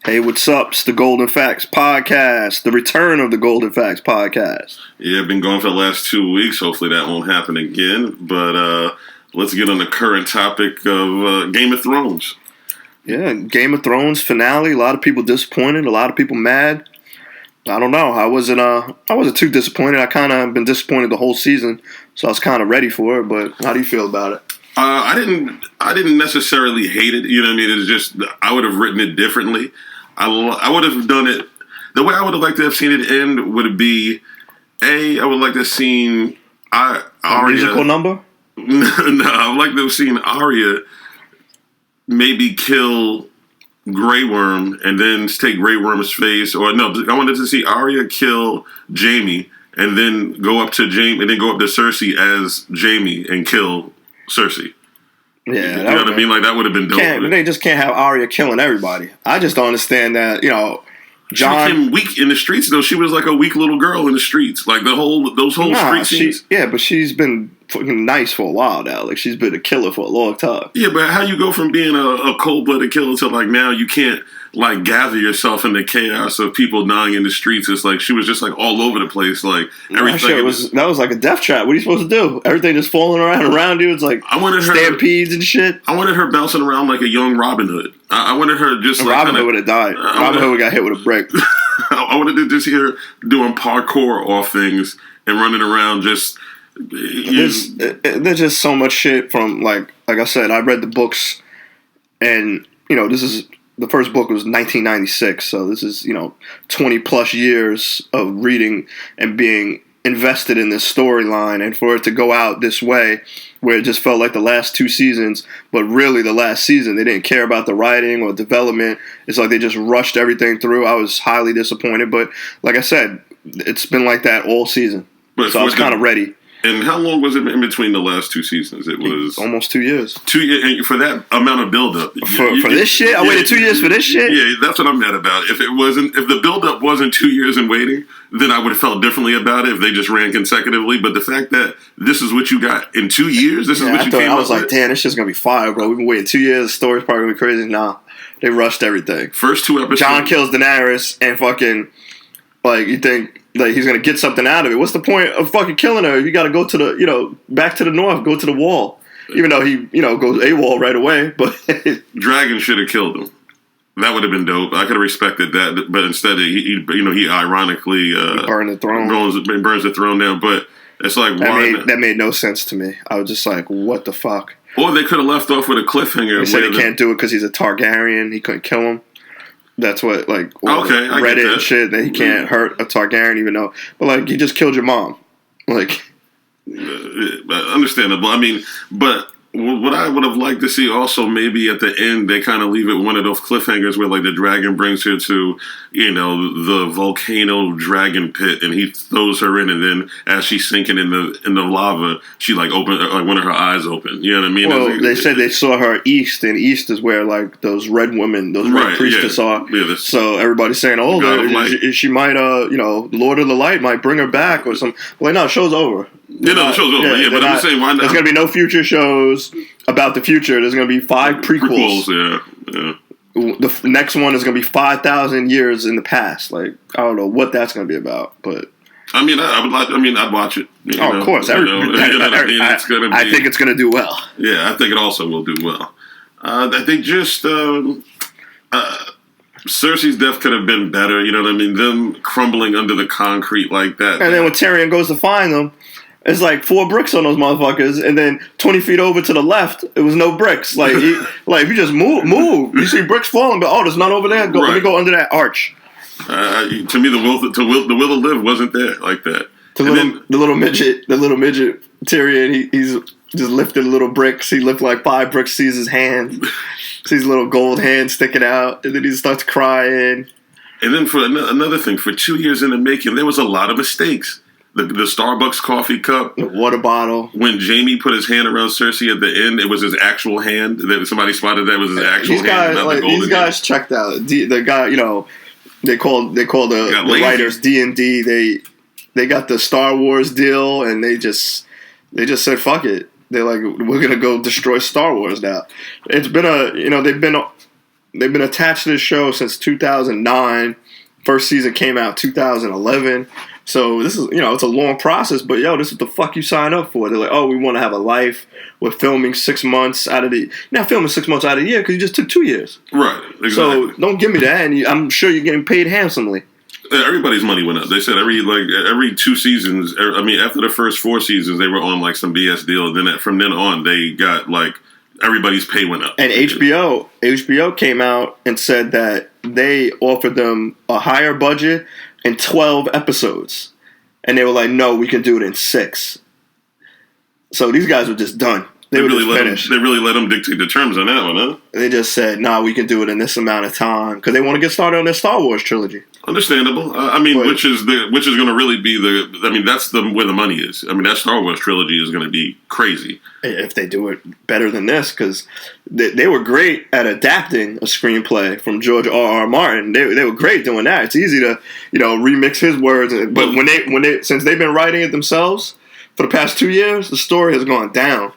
Hey, what's up? It's the Golden Facts Podcast, the return of the Golden Facts Podcast. Yeah, I've been going for the last 2 weeks. Hopefully that won't happen again. But let's get on the current topic of Game of Thrones. Yeah, Game of Thrones finale. A lot of people disappointed. A lot of people mad. I don't know. I wasn't too disappointed. I kind of been disappointed the whole season, so I was kind of ready for it. But how do you feel about it? I didn't necessarily hate it. You know what I mean? It's just I would have written it differently. I would have done it the way I would have liked to have seen it end. Would be I would like to have seen Arya. A musical number? No, I would like to have seen Arya maybe kill Grey Worm and then take Grey Worm's face. Or no, I wanted to see Arya kill Jaime and then go up to Cersei as Jaime and kill Cersei. Yeah, you know what I mean? Like that would have been dope. They just can't have Arya killing everybody. I just don't understand that. You know, Jon she became weak in the streets though. She was like a weak little girl in the streets. Like those whole street scenes. Yeah, but she's been fucking nice for a while now. Like she's been a killer for a long time. Yeah, but how you go from being a cold-blooded killer to like now you can't like gather yourself in the chaos of people dying in the streets? It's like she was just like all over the place. Like everything that was like a death trap. What are you supposed to do? Everything just falling around you. It's like stampedes and shit. I wanted her bouncing around like a young Robin Hood. I wanted her just like Robin Hood would have died. Robin Hood got hit with a brick. I wanted to just hear doing parkour off things and running around just. There's just so much shit from like I said, I read the books, and this is the first book was 1996, so this is 20 plus years of reading and being invested in this storyline, and for it to go out this way, where it just felt like the last two seasons, but really the last season they didn't care about the writing or development. It's like they just rushed everything through. I was highly disappointed, but like I said, it's been like that all season, so I was kind of ready. And how long was it in between the last two seasons? It was almost 2 years. 2 years, and for that amount of buildup. For this shit? I waited 2 years for this shit? Yeah, that's what I'm mad about. If the buildup wasn't 2 years in waiting, then I would have felt differently about it if they just ran consecutively. But the fact that this is what you got in 2 years, this is what you came up with. I was like, damn, this shit's going to be fire, bro. We've been waiting 2 years. The story's probably going to be crazy. Nah, they rushed everything. First two episodes. Jon kills Daenerys and fucking, like, you think... like he's gonna get something out of it. What's the point of fucking killing her? You got to go to the back to the north, go to the wall. Even though he goes AWOL right away, but Dragon should have killed him. That would have been dope. I could have respected that, but instead he ironically burned the throne, burns the throne down. But it's like that made no sense to me. I was just like, what the fuck? Or they could have left off with a cliffhanger. They said he can't do it because he's a Targaryen. He couldn't kill him. That's what, like, Reddit and shit, that he can't hurt a Targaryen even though. But, like, you just killed your mom. Like. Understandable. I mean, but what I would have liked to see also maybe at the end, they kind of leave it one of those cliffhangers where, like, the dragon brings her to, the volcano dragon pit and he throws her in, and then as she's sinking in the lava, she, like, one of her eyes open. You know what I mean? Well, they said they saw her east, and east is where, like, those red women, those red priestess are. Yeah, so everybody's saying, she might, Lord of the Light might bring her back or something. Like, no, the show's over. The show's over. Yeah, but I'm saying, why not? There's going to be no future shows about the future. There's going to be 5 prequels. Yeah. The next one is going to be 5,000 years in the past. Like, I don't know what that's going to be about, but. I mean, I'd watch it. Of course. I think it's going to do well. Yeah, I think it also will do well. I think just Cersei's death could have been better. You know what I mean? Them crumbling under the concrete like that. And then when Tyrion goes to find them, it's like 4 bricks on those motherfuckers, and then 20 feet over to the left, it was no bricks. Like, if you just move, you see bricks falling, but there's none over there. Let me go under that arch. To me, the will to live wasn't there like that. The little midget Tyrion, he's just lifted little bricks. He lifted like 5 bricks, sees his hand, sees little gold hand sticking out, and then he starts crying. And then for another thing, for 2 years in the making, there was a lot of mistakes. The Starbucks coffee cup. The water bottle. When Jaime put his hand around Cersei at the end, it was his actual hand. Somebody spotted that was his actual hand. These guys checked out. The guy, they call the writers D&D. They got the Star Wars deal, and they just said, fuck it. They're like, we're going to go destroy Star Wars now. It's been they've been They've been attached to this show since 2009. First season came out 2011. So this is, it's a long process, but this is the fuck you sign up for. They're like, oh, we want to have a life. We're filming 6 months out of the... You're not filming 6 months out of the year because you just took 2 years. Right, exactly. So don't give me that, and I'm sure you're getting paid handsomely. Everybody's money went up. They said every 2 seasons. I mean, after the first 4 seasons, they were on like some BS deal. Then from then on, they got like everybody's pay went up. And HBO came out and said that they offered them a higher budget and 12 episodes, and they were like, "No, we can do it in 6." So these guys were just done. They were just finished. They really let them dictate the terms on that one, huh? They just said, "Nah, we can do it in this amount of time," because they want to get started on their Star Wars trilogy. Understandable. Which is going to really be that's where the money is. I mean, that Star Wars trilogy is going to be crazy if they do it better than this, because they were great at adapting a screenplay from George R.R. Martin. They were great doing that. It's easy to remix his words, but since they've been writing it themselves for the past 2 years, the story has gone down.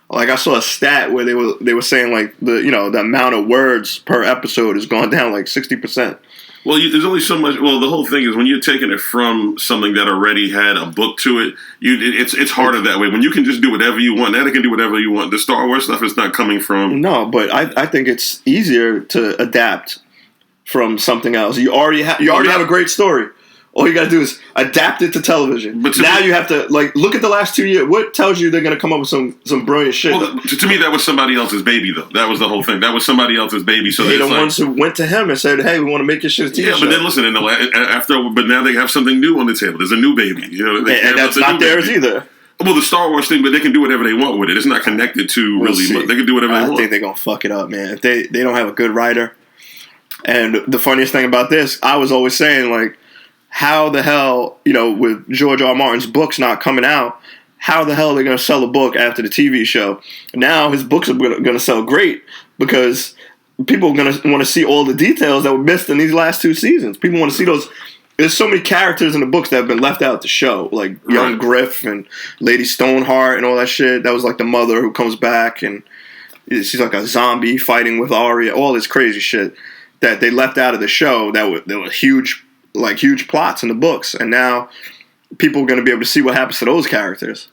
Like, I saw a stat where they were saying like the amount of words per episode has gone down like 60%. Well, there's only so much. Well, the whole thing is when you're taking it from something that already had a book to it, it's harder that way. When you can just do whatever you want, now they can do whatever you want. The Star Wars stuff is not coming from. No, but I think it's easier to adapt from something else. You already have a great story. All you got to do is adapt it to television. But now you have to look at the last 2 years. What tells you they're going to come up with some brilliant shit? Well, to me, that was somebody else's baby, though. That was the whole thing. That was somebody else's baby. So they're the ones who went to him and said, "Hey, we want to make your shit a TV show." But then listen, but now they have something new on the table. There's a new baby, and that's not theirs either. Well, the Star Wars thing, but they can do whatever they want with it. It's not connected to really. They can do whatever they want. I think they're gonna fuck it up, man. If they don't have a good writer. And the funniest thing about this, I was always saying how the hell, with George R. R. Martin's books not coming out, how the hell are they going to sell a book after the TV show? Now his books are going to sell great because people are going to want to see all the details that were missed in these last 2 seasons. People want to see those. There's so many characters in the books that have been left out the show, like young Griff and Lady Stoneheart and all that shit. That was like the mother who comes back and she's like a zombie fighting with Arya. All this crazy shit that they left out of the show that were huge plots in the books, and now people are going to be able to see what happens to those characters.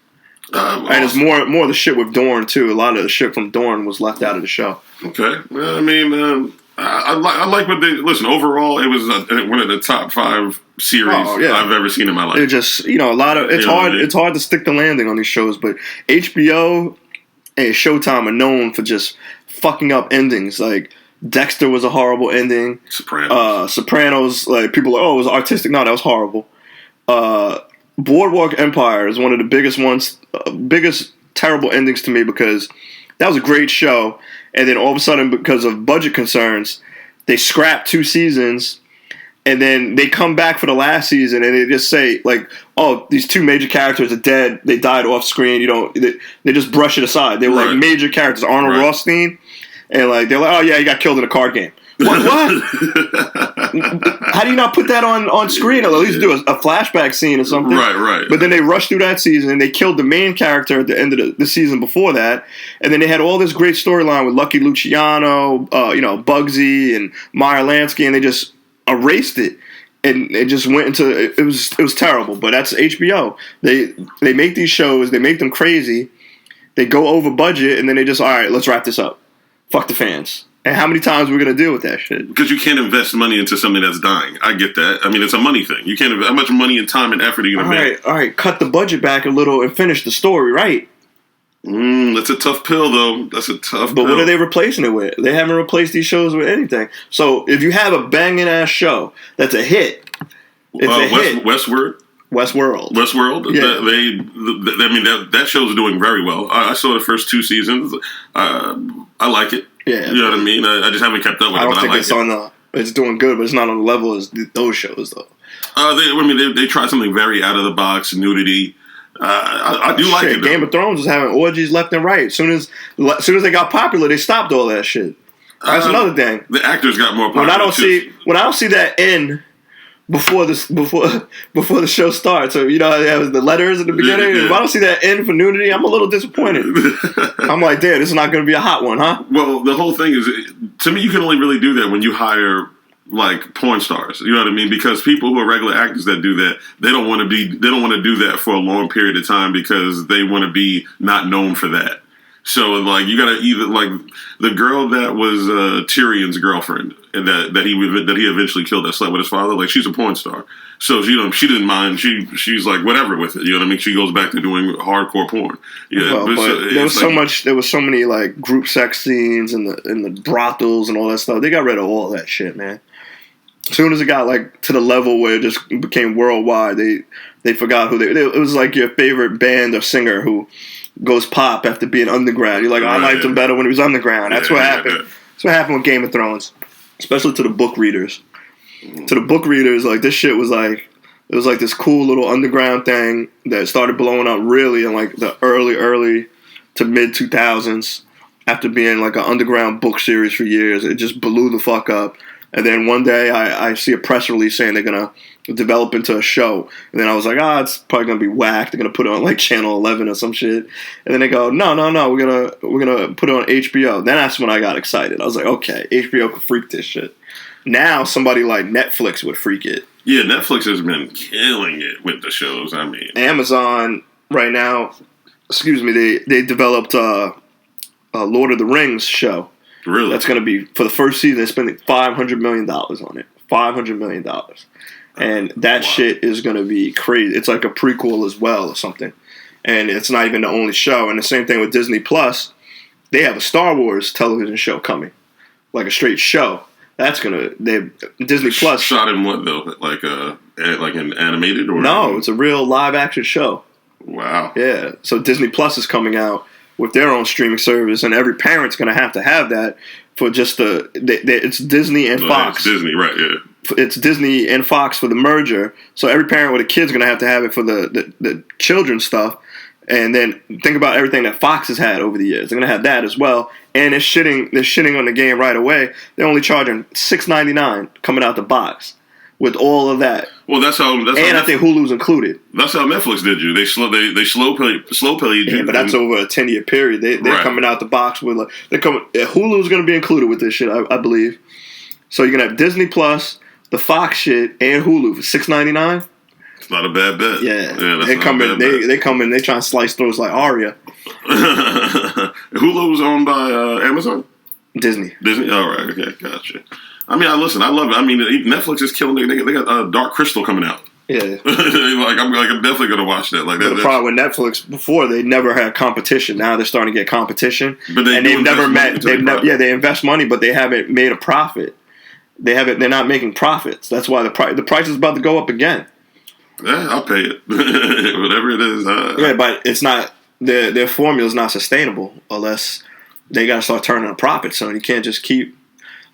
And it's more of the shit with Dorne too. A lot of the shit from Dorne was left out of the show. Okay, well, I mean, I like what they listen. Overall, it was one of the top 5 series I've ever seen in my life. It just a lot of it's hard. It's hard to stick the landing on these shows, but HBO and Showtime are known for just fucking up endings. Like Dexter was a horrible ending. Sopranos, people are like, oh, it was artistic. No, that was horrible. Boardwalk Empire is one of the biggest ones, biggest terrible endings to me because that was a great show, and then all of a sudden, because of budget concerns, they scrapped 2 seasons, and then they come back for the last season, and they just say oh, these 2 major characters are dead. They died off screen. They just brush it aside. They were major characters. Arnold Rothstein. And they're like, oh yeah, he got killed in a card game. What? How do you not put that on screen? Or at least do a flashback scene or something. Right. But then they rushed through that season and they killed the main character at the end of the season before that. And then they had all this great storyline with Lucky Luciano, Bugsy and Meyer Lansky, and they just erased it. And it just went into it was terrible. But that's HBO. They make these shows, they make them crazy, they go over budget, and then they just, all right, let's wrap this up. Fuck the fans. And how many times we're going to deal with that shit? Because you can't invest money into something that's dying. I get that. I mean, it's a money thing. You can't. How much money and time and effort are you going to make? All right. Cut the budget back a little and finish the story right. That's a tough pill, though. That's a tough pill. But what are they replacing it with? They haven't replaced these shows with anything. So if you have a banging ass show that's a hit, it's a hit. Westworld. Yeah. That show's doing very well. I saw the first 2 seasons. I like it. Yeah, you know what I mean. I just haven't kept up with it. I don't think it's doing good, but it's not on the level as those shows though. They tried something very out of the box, nudity. I do like it. Though. Game of Thrones was having orgies left and right. As soon as they got popular, they stopped all that shit. That's another thing. The actors got more popular. When I don't see that end before the show starts. So you know how they have the letters at the beginning. Yeah. If I don't see that N for nudity, I'm a little disappointed. I'm like, damn, this is not going to be a hot one, huh? Well, the whole thing is, to me, you can only really do that when you hire like porn stars. You know what I mean? Because people who are regular actors that do that, they don't want to do that for a long period of time because they want to be not known for that. So like you gotta either like the girl that was Tyrion's girlfriend and that he eventually killed, that slept with his father. Like she's a porn star, so she didn't mind. She's like whatever with it. You know what I mean? She goes back to doing hardcore porn. Yeah, well, but there was so many like group sex scenes and the brothels and all that stuff. They got rid of all that shit, man. As soon as it got like to the level where it just became worldwide, they forgot who it was like your favorite band or singer who goes pop after being underground. You're like, I liked him better when he was underground. That's what happened. That's what happened with Game of Thrones, especially to the book readers. To the book readers, like this shit was like it was like this cool little underground thing that started blowing up really in like the early to mid 2000s. After being like an underground book series for years, it just blew the fuck up. And then one day I see a press release saying they're going to develop into a show. And then I was like, it's probably going to be whack. They're going to put it on like Channel 11 or some shit. And then they go, no, we're going to put it on HBO. Then that's when I got excited. I was like, okay, HBO could freak this shit. Now somebody like Netflix would freak it. Yeah, Netflix has been killing it with the shows. I mean, Amazon right now, they developed a Lord of the Rings show. Really? That's going to be, for the first season, they're spending $500 million on it. $500 million. And that shit is going to be crazy. It's like a prequel as well or something. And it's not even the only show. And the same thing with Disney Plus. They have a Star Wars television show coming. Like a straight show. That's going to, Disney Plus. Shot in what though? Like an animated or? No, it's a real live action show. Wow. Yeah. So Disney Plus is coming out with their own streaming service, and every parent's going to have that for just it's Disney and Fox. It's Disney, right? Yeah. It's Disney and Fox for the merger. So every parent with a kid's going to have it for the children's stuff. And then think about everything that Fox has had over the years. They're going to have that as well. And they're shitting on the game right away. They're only charging $6.99 coming out the box with all of that. Well, that's how. I think Hulu's included. That's how Netflix did you. They slow played you. Yeah, but that's over a 10-year period. They're coming out the box with Hulu's going to be included with this shit, I believe. So you're gonna have Disney Plus, the Fox shit, and Hulu for $6.99. It's not a bad bet. Yeah, they come in. They come in. They try and slice throws like Arya. Hulu's owned by Amazon. Disney. All right. Okay. Gotcha. I mean, I love it. I mean, Netflix is killing it. They got Dark Crystal coming out. Yeah. I'm definitely gonna watch that. Like the problem with Netflix before, they never had competition. Now they're starting to get competition, but they've never met. They invest money, but they haven't made a profit. They're not making profits. That's why the price is about to go up again. Yeah, I'll pay it. Whatever it is. But it's not their formula is not sustainable unless they got to start turning a profit. So you can't just keep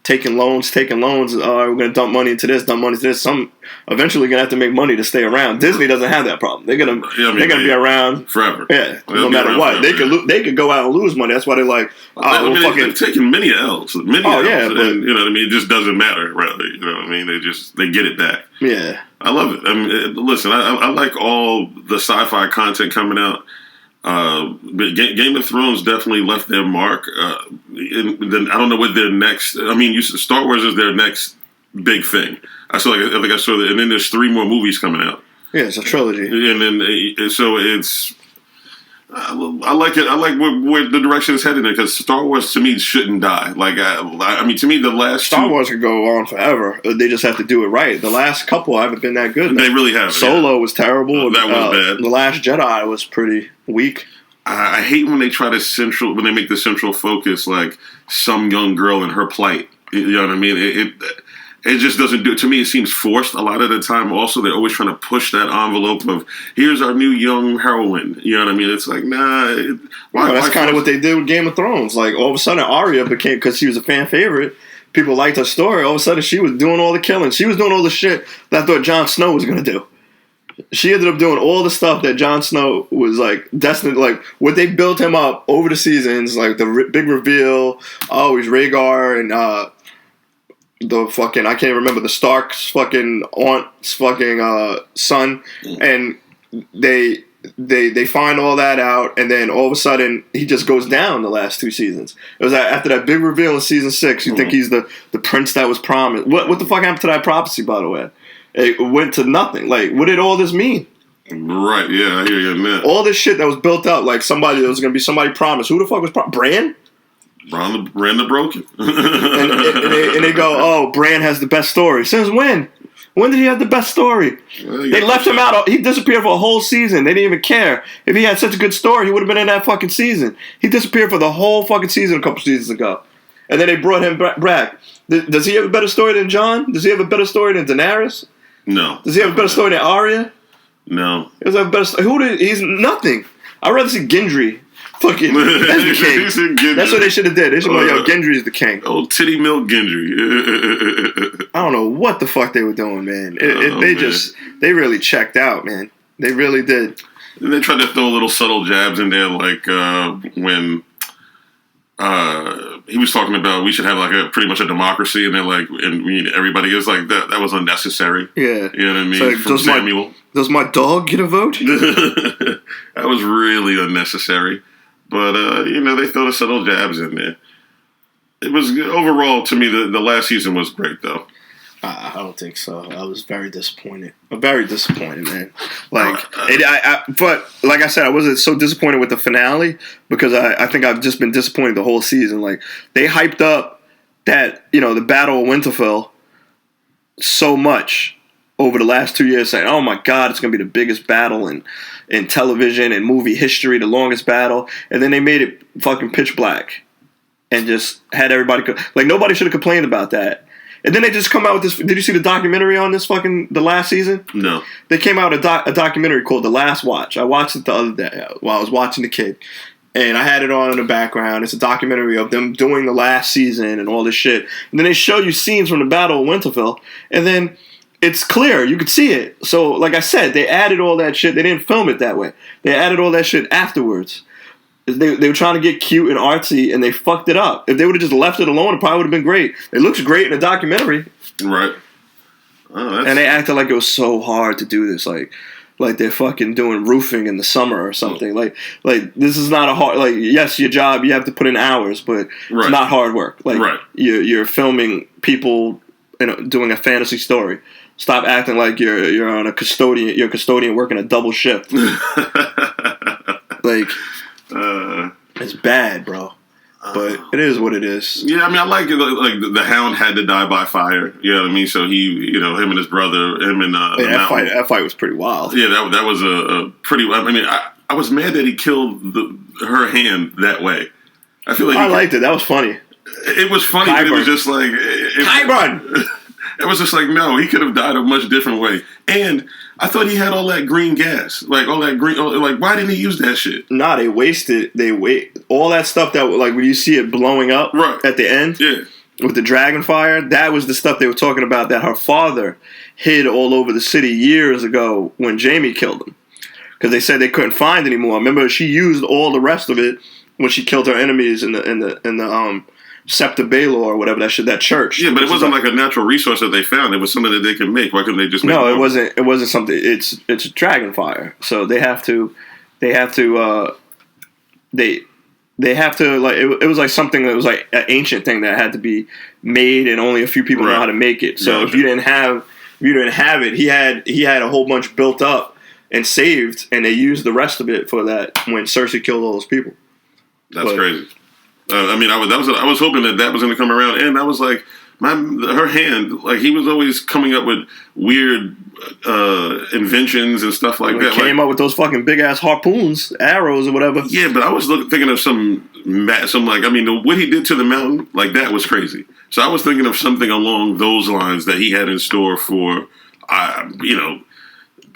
taking loans. We're going to dump money into this, eventually going to have to make money to stay around. Disney doesn't have that problem. They're going to be around forever. Yeah, no matter what. They could go out and lose money. That's why they're like, they've taken many L's. But, and, you know what I mean? It just doesn't matter, really. You know what I mean? They get it back. Yeah. I love it. I mean, listen, I like all the sci-fi content coming out. Game of Thrones definitely left their mark. I don't know what their next. I mean, Star Wars is their next big thing. I saw that, and then there's 3 more movies coming out. Yeah, it's a trilogy. And then so it's. I like it. I like where the direction is headed because Star Wars to me shouldn't die. Like I mean, to me, the last Star Wars could go on forever. They just have to do it right. The last couple haven't been that good. They really haven't. Solo was terrible. That was bad. The Last Jedi was pretty weak. I hate when they try to when they make the central focus like some young girl and her plight. You know what I mean? It just doesn't do it. To me, it seems forced a lot of the time. Also, they're always trying to push that envelope of, here's our new young heroine. You know what I mean? It's like, nah. That's kind of what they did with Game of Thrones. Like, all of a sudden, Arya became, because she was a fan favorite, people liked her story. All of a sudden, she was doing all the killing. She was doing all the shit that I thought Jon Snow was going to do. She ended up doing all the stuff that Jon Snow was, like, destined, like, what they built him up over the seasons, like, the big reveal, he's Rhaegar, and, the fucking, I can't remember, the Stark's fucking aunt's fucking son, and they find all that out, and then all of a sudden he just goes down the last 2 seasons. It was after that big reveal in season 6. You think he's the prince that was promised. What the fuck happened to that prophecy, by the way? It went to nothing. Like, what did all this mean? Right, yeah, I hear you on that. All this shit that was built up, like somebody, there was going to be somebody promised. Who the fuck was Bran? Bran the Broken. and they go, oh, Bran has the best story. Since when? When did he have the best story? Well, they left him out. He disappeared for a whole season. They didn't even care. If he had such a good story, he would have been in that fucking season. He disappeared for the whole fucking season a couple seasons ago. And then they brought him back. Does he have a better story than Jon? Does he have a better story than Daenerys? No. Does he have a better story than Arya? No. He does have a better story. He's nothing. I'd rather see Gendry. Fucking, that's the king. That's what they should have did. They should have yo, Gendry's the king. Oh, titty milk Gendry. I don't know what the fuck they were doing, man. They really checked out, man. They really did. And they tried to throw little subtle jabs in there, like when he was talking about we should have like pretty much a democracy, and they're like, and everybody is like that was unnecessary. Yeah, you know what I mean. So from Samuel, does my dog get a vote? That was really unnecessary. But, they throw the subtle jabs in there. It was, overall, to me, the last season was great, though. I don't think so. I was very disappointed. I'm very disappointed, man. Like, but like I said, I wasn't so disappointed with the finale because I think I've just been disappointed the whole season. Like, they hyped up that, the Battle of Winterfell so much over the last 2 years, saying, oh my God, it's going to be the biggest battle in television and movie history, the longest battle. And then they made it fucking pitch black and just had everybody, like, nobody should have complained about that. And then they just come out with this. Did you see the documentary on this the last season? No. They came out with a documentary called The Last Watch. I watched it the other day while I was watching The Kid. And I had it on in the background. It's a documentary of them doing the last season and all this shit. And then they show you scenes from the Battle of Winterfell. And then it's clear. You could see it. So, like I said, they added all that shit. They didn't film it that way. They added all that shit afterwards. They were trying to get cute and artsy, and they fucked it up. If they would have just left it alone, it probably would have been great. It looks great in the documentary. Right. Oh, and they acted like it was so hard to do this. Like they're fucking doing roofing in the summer or something. Like this is not a hard. Like, yes, your job, you have to put in hours, but it's not hard work. Like, you're filming people, doing a fantasy story. Stop acting like you're on a custodian. You're a custodian working a double shift. Like, it's bad, bro. But it is what it is. Yeah, I mean, I like it. Like the Hound had to die by fire. You know what I mean? So he, him and his brother, that fight was pretty wild. Yeah, that was a pretty. I mean, I was mad that he killed her hand that way. I feel like I liked it. That was funny. It was funny, but it was just like Qyburn. It was just like, no, he could have died a much different way. And I thought he had all that green gas, like all that green. Like, why didn't he use that shit? Nah, they wasted. All that stuff that, like, when you see it blowing up at the end, with the dragon fire. That was the stuff they were talking about that her father hid all over the city years ago when Jaime killed him, because they said they couldn't find anymore. Remember, she used all the rest of it when she killed her enemies in the Septa Baelor or whatever that church. Yeah, but it wasn't like a natural resource that they found. It was something that they could make. Why couldn't they just make it wasn't. It wasn't something. It's dragon fire. So they have to like, it was like something that was like an ancient thing that had to be made, and only a few people know how to make it. So if you didn't have it, he had a whole bunch built up and saved, and they used the rest of it for that when Cersei killed all those people. That's crazy. I mean, I was hoping that was going to come around, and I was like, her hand, like, he was always coming up with weird inventions and stuff like that. Came up with those fucking big ass harpoons, arrows, or whatever. Yeah, but I was thinking of some like, I mean, what he did to the mountain, like, that was crazy. So I was thinking of something along those lines that he had in store for,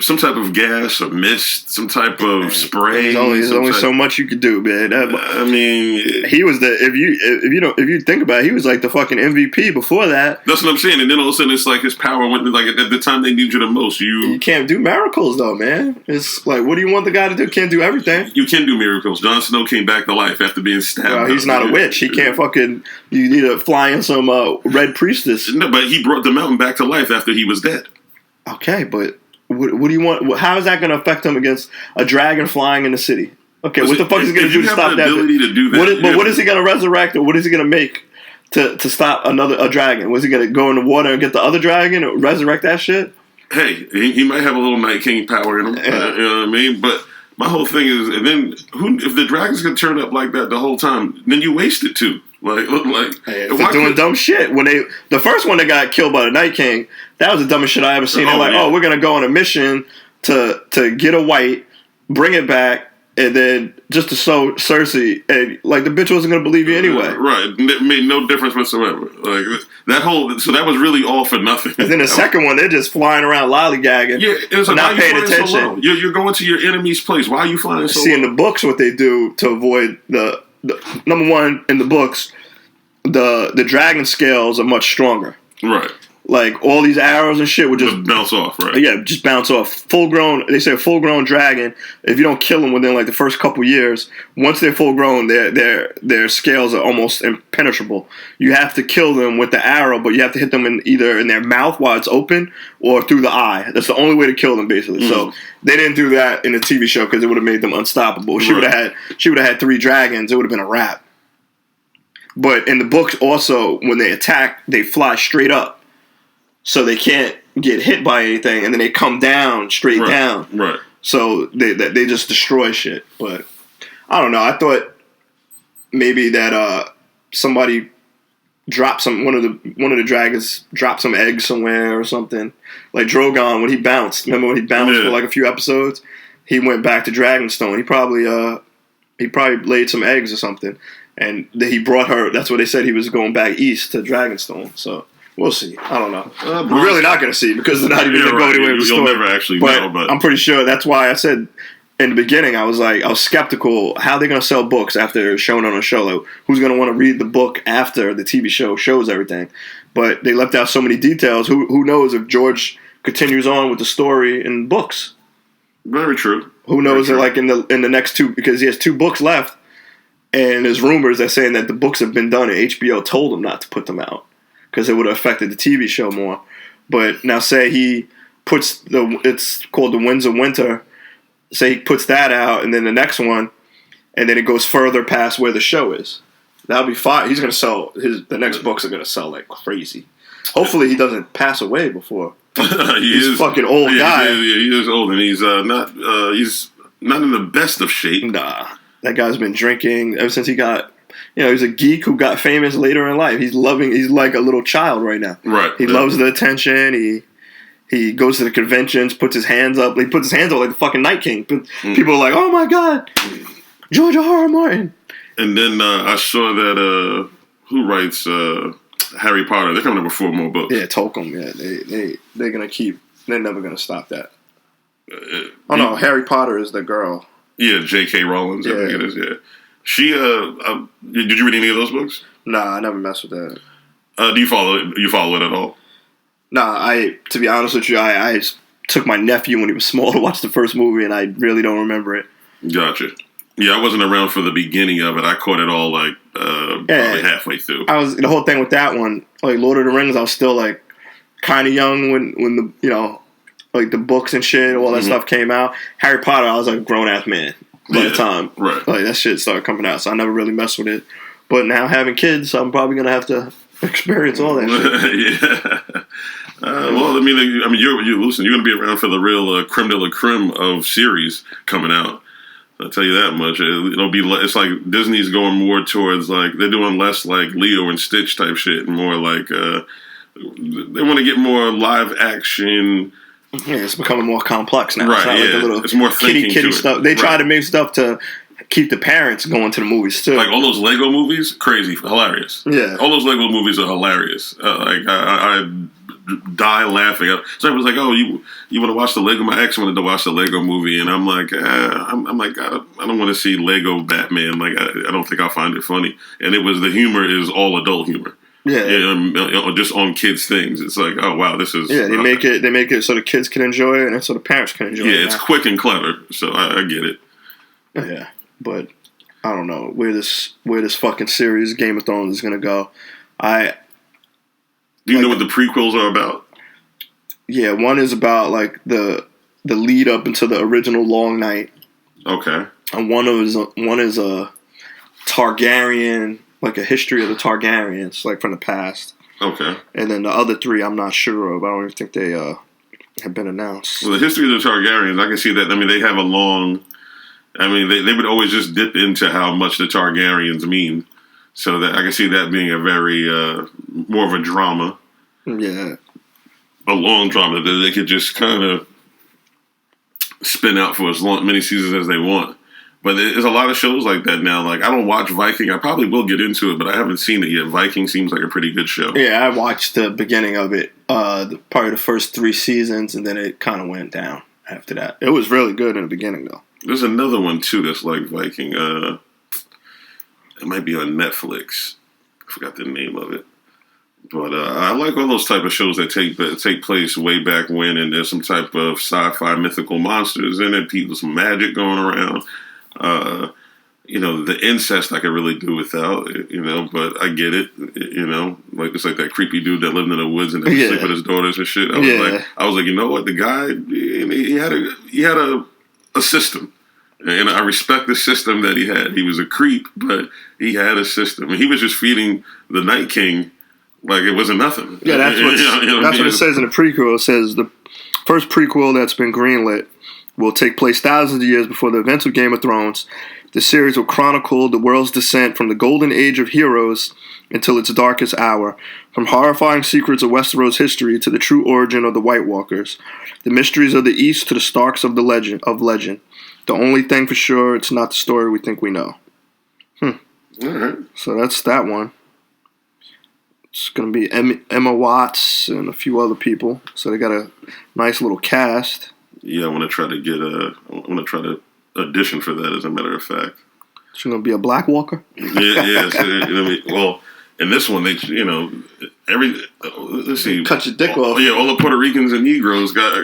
some type of gas, a mist, some type of spray. There's only so much you could do, man. I mean, he was if you think about it, he was like the fucking MVP before that. That's what I'm saying. And then all of a sudden, it's like his power went like at the time they need you the most. You can't do miracles though, man. It's like, what do you want the guy to do? Can't do everything. You can do miracles. Jon Snow came back to life after being stabbed. Well, he's not a witch. He can't fucking. You need to fly in some red priestess. No, but he brought the mountain back to life after he was dead. Okay, but. What do you want? How is that going to affect him against a dragon flying in the city? Okay, what the fuck is he going to do to stop that? To do that what is he going to resurrect, or what is he going to make to stop a dragon? Was he going to go in the water and get the other dragon or resurrect that shit? Hey, he might have a little Night King power in him. You know what I mean? But my whole thing is, and then if the dragons can turn up like that the whole time, then you waste it too. They're doing dumb shit. When the first one that got killed by the Night King, that was the dumbest shit I ever seen. They're like, we're gonna go on a mission to get a white, bring it back, and then just to show Cersei, and like the bitch wasn't gonna believe you anyway. Right, it made no difference whatsoever. Like so that was really all for nothing. And then the second one, they're just flying around lollygagging, it was like, not paying attention. So you're going to your enemy's place. Why are you flying so low? See in the books what they do to avoid the number one in the books, the dragon scales are much stronger. Right. Like all these arrows and shit would just bounce off, right? Yeah, just bounce off. They say a full grown dragon, if you don't kill them within like the first couple years, once they're full grown, their scales are almost impenetrable. You have to kill them with the arrow, but you have to hit them either in their mouth while it's open or through the eye. That's the only way to kill them, basically. Mm. So they didn't do that in the TV show because it would have made them unstoppable. She would have had 3 dragons. It would have been a wrap. But in the books, also, when they attack, they fly straight up. So they can't get hit by anything, and then they come down straight down. Right. So they just destroy shit. But I don't know. I thought maybe that somebody dropped one of the dragons dropped some eggs somewhere or something. Like Drogon when he bounced. Remember when he bounced for like a few episodes? He went back to Dragonstone. He probably laid some eggs or something, and he brought her. That's what they said. He was going back east to Dragonstone. So. We'll see. I don't know. We're really not going to see because they're not even going to go anywhere with the story. You'll never actually know. But I'm pretty sure that's why I said in the beginning I was skeptical. How are they going to sell books after showing on a show? Like, who's going to want to read the book after the TV show shows everything? But they left out so many details. Who knows if George continues on with the story in books? Very true. Who knows? Like in the next 2, because he has 2 books left, and there's rumors that saying that the books have been done and HBO told him not to put them out. Because it would have affected the TV show more. But now say he puts it's called The Winds of Winter, say he puts that out, and then the next one, and then it goes further past where the show is. That'll be fine. He's going to sell, the next books are going to sell like crazy. Hopefully he doesn't pass away before. He's a fucking old guy. He is old, and he's not in the best of shape. Nah. That guy's been drinking ever since he got... he's a geek who got famous later in life. He's like a little child right now. Right. He loves the attention. He goes to the conventions, puts his hands up. He puts his hands up like the fucking Night King. People are like, oh my God, George R. R. Martin. And then I saw that, who writes Harry Potter? They're coming up with 4 more books. Yeah, Tolkien. Yeah, they're going to keep, they're never going to stop that. No, Harry Potter is the girl. Yeah, J.K. Rowling. I think it is, yeah. She, did you read any of those books? Nah, I never messed with that. Do you follow it at all? Nah, to be honest with you, I took my nephew when he was small to watch the first movie, and I really don't remember it. Gotcha. Yeah, I wasn't around for the beginning of it. I caught it all probably halfway through. The whole thing with that one, like Lord of the Rings, I was still like kind of young when the like the books and shit, all that stuff came out. Harry Potter, I was like a grown ass man by the time. Right. Like that shit started coming out, so I never really messed with it. But now having kids, I'm probably gonna have to experience all that shit. Yeah. Well, I mean, you're gonna be around for the real creme de la creme of series coming out. I'll tell you that much. It's like Disney's going more towards like they're doing less like Leo and Stitch type shit, and more like they want to get more live action. Yeah, it's becoming more complex now. Right, it's not like the little it's more kitty stuff. They try to make stuff to keep the parents going to the movies too. Like all those Lego movies, crazy, hilarious. Yeah, all those Lego movies are hilarious. die laughing. So I was like, "Oh, you want to watch the Lego?" My ex wanted to watch the Lego movie, and I'm like, I'm like, I don't want to see Lego Batman. Like, I don't think I'll find it funny. And it was the humor is all adult humor. Yeah, just on kids' things. It's like, oh wow, this is They make it so the kids can enjoy it and so the parents can enjoy it. Yeah, it's quick and clever, so I get it. Yeah, but I don't know where this fucking series Game of Thrones is gonna go. Do you know what the prequels are about? Yeah, one is about like the lead up into the original Long Night. Okay. And one is a Targaryen, like a history of the Targaryens, like from the past. Okay. And then the other three, I'm not sure of. I don't even think they have been announced. Well, the history of the Targaryens, I can see that. I mean, they have a long. I mean, they would always just dip into how much the Targaryens mean, so that I can see that being a very more of a drama. Yeah. A long drama that they could just kind of spin out for as many seasons as they want. But there's a lot of shows like that now. Like, I don't watch Viking. I probably will get into it, but I haven't seen it yet. Viking seems like a pretty good show. Yeah, I watched the beginning of it, probably the first 3 seasons, and then it kind of went down after that. It was really good in the beginning, though. There's another one, too, that's like Viking. It might be on Netflix. I forgot the name of it. But I like all those type of shows that take place way back when, and there's some type of sci-fi mythical monsters in it, people, some magic going around. The incest I could really do without, but I get it, like it's like that creepy dude that lived in the woods and then sleep with his daughters and shit. I was like, you know what, the guy, he had a system, and I respect the system that he had. He was a creep, but he had a system, and he was just feeding the Night King like it wasn't nothing. Yeah, that's what it says in the prequel. It says the first prequel that's been greenlit will take place thousands of years before the events of Game of Thrones. The series will chronicle the world's descent from the golden age of heroes until its darkest hour, from horrifying secrets of Westeros history to the true origin of the White Walkers, the mysteries of the East to the Starks of legend. The only thing for sure, it's not the story we think we know. All right. So that's that one. It's going to be Emma Watts and a few other people. So they got a nice little cast. Yeah, I want to try to audition for that, as a matter of fact. She's going to be a Black Walker? Yeah. Well, in this one, let's see. Cut your dick off. Yeah, all the Puerto Ricans and Negroes got,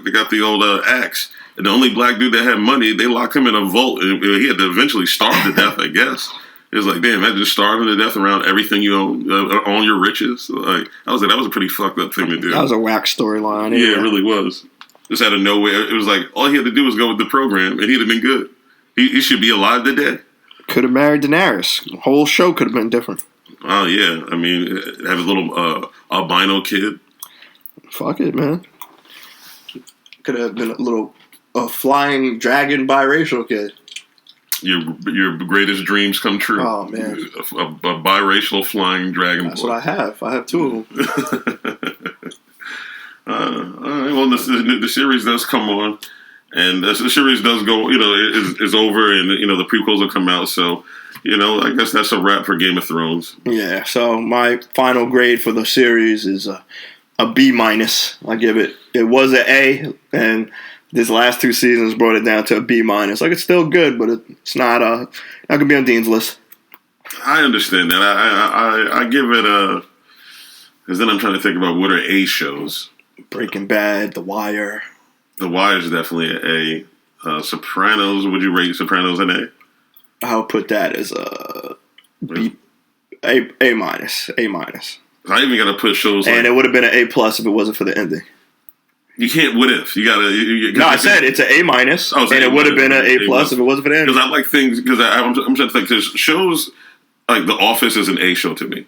they got the old axe. And the only black dude that had money, they locked him in a vault. And he had to eventually starve to death, I guess. It was like, damn, imagine just starving to death around everything you own, on your riches. Like, I was like, that was a pretty fucked up thing to do. That was a whack storyline. Yeah, it really was. Just out of nowhere. It was like, all he had to do was go with the program, and he'd have been good. He should be alive today. Could have married Daenerys. The whole show could have been different. Oh, yeah. I mean, have a little albino kid. Fuck it, man. Could have been a flying dragon biracial kid. Your greatest dreams come true. Oh, man. A biracial flying dragon. That's what I have. I have 2 of them. All right. Well, the series does come on, and the series does go. Is over, and the prequels will come out. So, I guess that's a wrap for Game of Thrones. Yeah. So my final grade for the series is a B minus. I give it. It was an A, and these last 2 seasons brought it down to a B minus. Like, it's still good, but it's not gonna be on Dean's list. I understand that. I give it a. Because then I'm trying to think about what are A shows. Breaking Bad, The Wire. The Wire is definitely an A. Sopranos, would you rate Sopranos an A? I would put that as a B, A minus. A minus. I even got to put shows and it would have been an A plus if it wasn't for the ending. You can't. What if you gotta? No, I said it's an A minus, and it would have been an A plus if it wasn't for the ending. Because I like things. Because I'm trying to think. Because shows like The Office is an A show to me.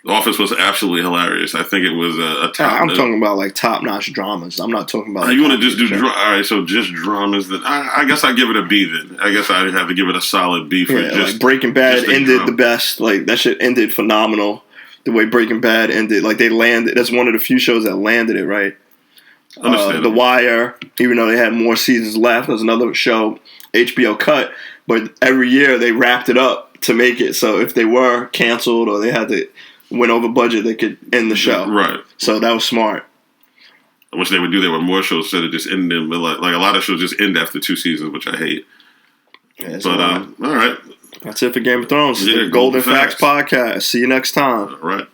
The Office was absolutely hilarious. I think it was a top. I'm talking about like top notch dramas. I'm not talking about. You want to just do all right? So just dramas. Then I guess I give it a B. Then I guess I'd have to give it a solid B for just like Breaking Bad ended drama. The best. Like that shit ended phenomenal. The way Breaking Bad ended, like they landed. That's one of the few shows that landed it right. The Wire, even though they had more seasons left, was another show HBO cut, but every year they wrapped it up to make it so if they were canceled or they had to went over budget, they could end the show. Right. So that was smart. I wish they would do that with more shows instead of just ending them. Like a lot of shows just end after 2 seasons, which I hate. Yeah, but all right. That's it for Game of Thrones. Yeah, The Golden Facts Podcast. See you next time. All right.